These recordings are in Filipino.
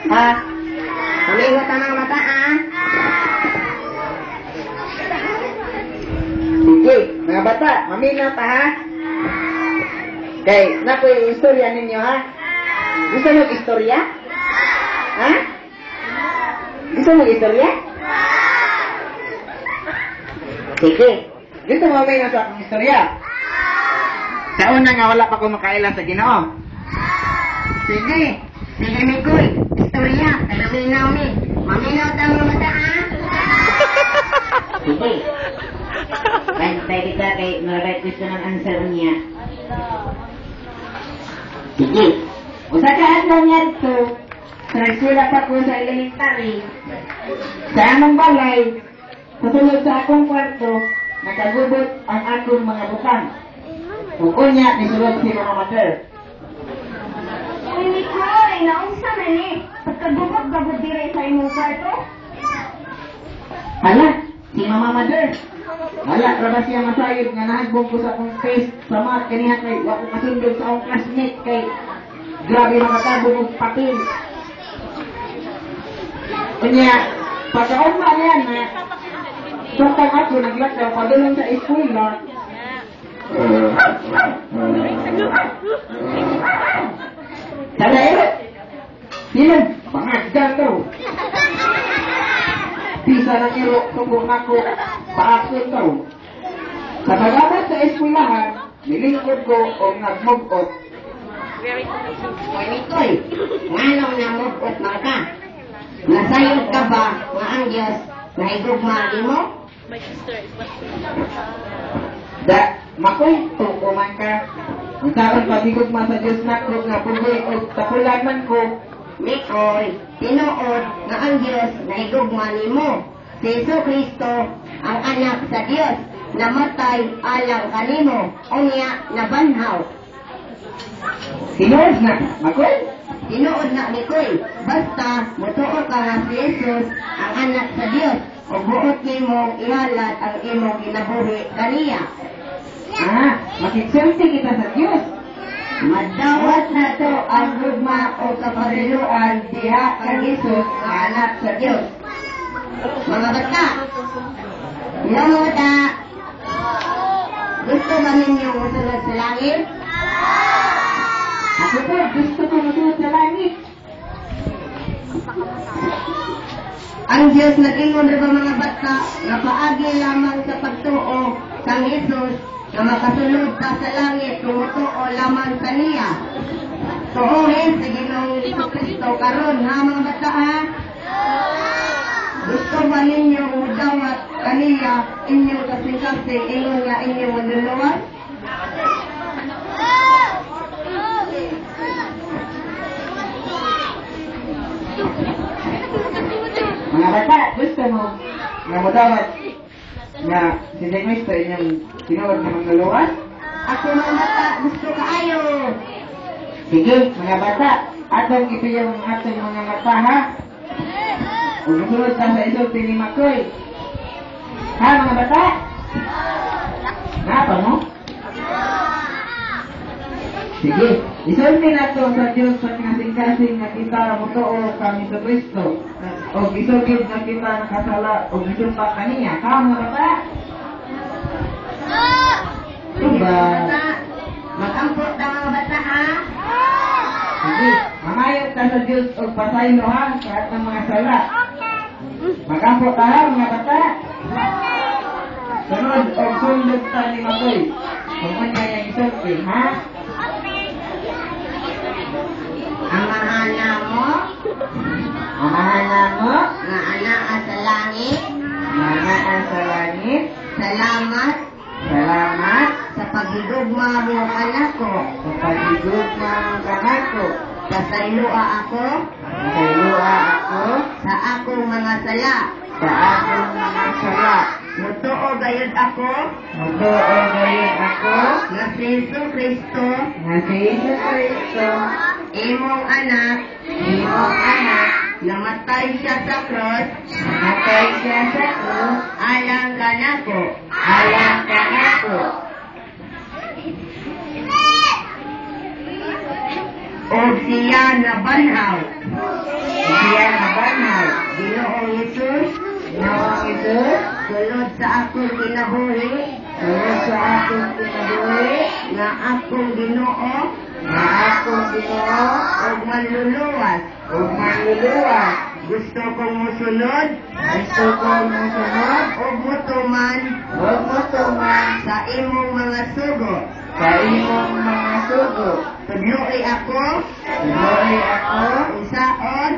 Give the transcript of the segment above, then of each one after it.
Ha? Mamingot ang mga mata, ha? Sige, mga bata, mamingot, ha? Okay, naku yung istorya ninyo, ha? Gusto mo istorya? Ha? Gusto mo istorya? Sige, gusto mo mamingot sa akong istorya? Sa una nga wala pa kumakaila sa Ginoo. Sige, sige Mikoy, istorya, kalaminaw mi. Maminaw ang mga mata, ha? Sige. Pwede ka kay Marat gusto ng answer niya. Sige. Usa ka adlaw niya ito. Nagsula pa ko sa elementary. Sa among balay, katulad sa akong kwarto, nakagubot ang akong mga butang. Kung niya, nisulot si mga mother. Uy, Nicole, naunsa na ni. Pagkagubot-gabot dire sa imong kwarto? Hala, si mama mother. Hala, traba siya masayod nga nahagbong ko sa akong face sa mat kaniya kay wako kasundog sa akong classmate kay grabe makatabog og papel. Kanya, pagkauma niya na sotang ako naglakaw padulong sa eskwela. Sana sino? Pangasgan daw. Pisa na niro, tungkong ako, paakot daw. Sa pagabot sa eskwelahan, nilingkod ko o nagmugot. Uy, Nicole, nganong namugot mga ka? Nasayod ka ba nga ang Diyos na higugma mo? Da, makoy, tungkuman ka. Ang taon patigugma sa Diyos na ko nga pugoy o tapulan man ko. Mikoy, tinuod nga ang Diyos na higugma mo. Si Jesucristo, ang anak sa Diyos, namatay alang kanimo, unya nabanhaw. Sinuod na, makoy? Tinuod na Mikoy, basta mutuo ka nga si Jesus, ang anak sa Diyos, o buot nimong ihalat ang imong ginabuhi kaniya. Makiksulti kita sa Diyos. Madawat na to ang gugma o kapariluan diha kang Jesus nga anak sa Diyos. Mga bata, mga bata, gusto ba ninyong masunod sa langit? Ako po, gusto ko masunod sa langit. Ang Diyos nag-ingon rin ba mga bata na paagi lamang sa pagtuo kang Jesus na makasunod ka sa langit kung mutuo lamang sa niya. Tuuhin sa Ginoong Jesucristo karon ha mga bata ha? Gusto ba ninyo udawat kaniya inyong kasing-kasing ingon nga inyong manluluwas? Mga bata, gusto mo nga modawat nga si Kristo inyong sinuod na mga luwas? Ako mga bata, gusto kaayo. Sige, mga bata, atong ito yung atong mga mata, ha? Kung gusunod ka sa isulti ni Makoy. Ha, mga bata? Napa mo? Sige, isulti na ito sa Diyos sa kasing-kasing na kita mutuo kami sa Kristo. O isugid na kita nakasala o isumpa kaniya. Ha, mga bata? Diba? Mag-ampot na mga bata ha? Sige, mamayot ka sa Diyos o pasaylo ha, kahit ng mga sala. Mag-ampot ka ha, mga bata. Sunod o sundot ta ni Makoy. Kung kanya yung isulti, ha? Amahana mo, Amahana mo, nga anak sa langit, nanaan sa langit, salamat salamat sa paghigugma mo kanako. sa pagigugma ng kanako. Kasaylua ako Nakailua ako sa akong mga sala. sa akong mga sala. Mutuo gayud ako Mutuo gayon ako nga si Jesucristo, na si Jesucristo, imong anak, namatay siya sa cross, namatay siya sa krus, alang kanako. alang kanako. O siya nabanhaw kinabuhi sulod sa akong kinabuhi, nga akong Ginoo na akong Ginoo, ug manluluwas. ug manluluwas. Gusto kong musunod Gusto kong musunod, ug mutuman ug mutuman sa imong mga sugo. sa imong mga sugo. Tudloy ako Tuloy ako, isaon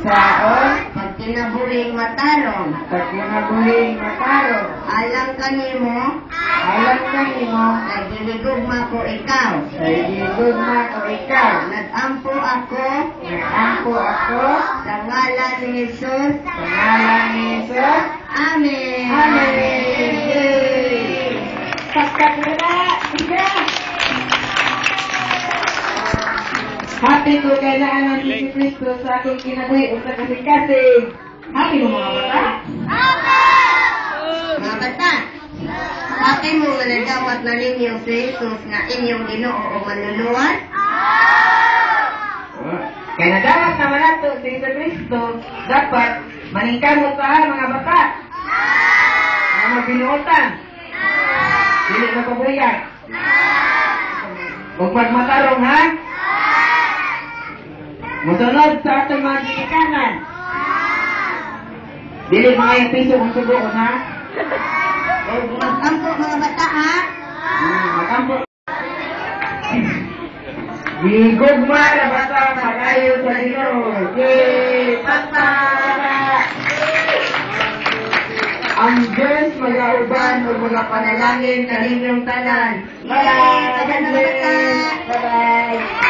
saon, pag kinabuhing matarong. sa kinabuhing matarong. Alang kanimo Alam kanimo, nagiligugma ko ikaw. sa igigugma ko ikaw. Nagampo ako Nag-ampo ako, sa ngalan ni Jesus. sa ngalan ni Jesus. Amen. Amen! Yay! Paskat mo na! Sige! Happy ko kailangan ng si Kristo sa akong kinabuhi o sa kasing-kasing. Happy mo mga bata? Mga bata, happy mo nga nadawat na ninyo si Jesus nga inyong Ginoo o manluluwas? Kaya nadapat naman nato si Kristo, dapat maningkamot sa mga bata. Mga magbinuotan. Dili na pabuyan. Huwag magmatarong, ha? Musunod sa atong mga ginikanan. Dili mga yung piso kung subuon, ha? O magampo mga bata ha? Makampo. Gigugma na bata pagayo sa Ginoo. Yay! Patara! Ang Diyos mag-auban o mga panalangin na inyong tanan. Bye-bye! Bye-bye, mga bata. Bye-bye!